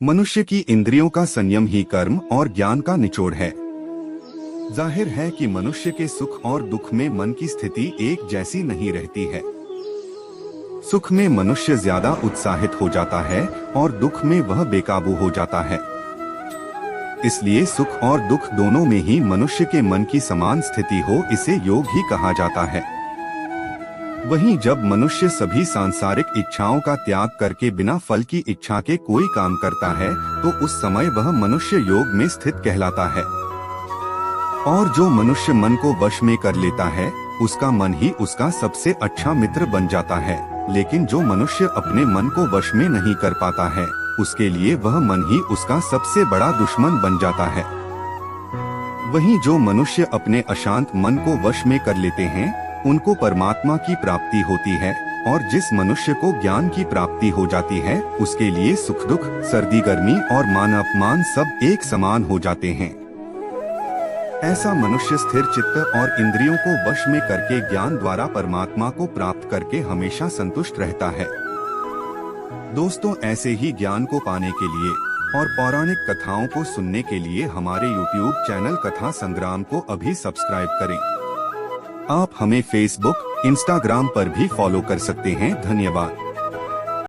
मनुष्य की इंद्रियों का संयम ही कर्म और ज्ञान का निचोड़ है। जाहिर है कि मनुष्य के सुख और दुख में मन की स्थिति एक जैसी नहीं रहती है। सुख में मनुष्य ज्यादा उत्साहित हो जाता है और दुख में वह बेकाबू हो जाता है। इसलिए सुख और दुख दोनों में ही मनुष्य के मन की समान स्थिति हो, इसे योग ही कहा जाता है। वहीं जब मनुष्य सभी सांसारिक इच्छाओं का त्याग करके बिना फल की इच्छा के कोई काम करता है तो उस समय वह मनुष्य योग में स्थित कहलाता है। और जो मनुष्य मन को वश में कर लेता है उसका मन ही उसका सबसे अच्छा मित्र बन जाता है। लेकिन जो मनुष्य अपने मन को वश में नहीं कर पाता है उसके लिए वह मन ही उसका सबसे बड़ा दुश्मन बन जाता है। वहीं जो मनुष्य अपने अशांत मन को वश में कर लेते हैं उनको परमात्मा की प्राप्ति होती है, और जिस मनुष्य को ज्ञान की प्राप्ति हो जाती है उसके लिए सुख दुख, सर्दी गर्मी और मान अपमान सब एक समान हो जाते हैं। ऐसा मनुष्य स्थिर चित्त और इंद्रियों को वश में करके ज्ञान द्वारा परमात्मा को प्राप्त करके हमेशा संतुष्ट रहता है। दोस्तों, ऐसे ही ज्ञान को पाने के लिए और पौराणिक कथाओं को सुनने के लिए हमारे YouTube चैनल कथा संग्राम को अभी सब्सक्राइब करें। आप हमें Facebook, Instagram पर भी फॉलो कर सकते हैं। धन्यवाद।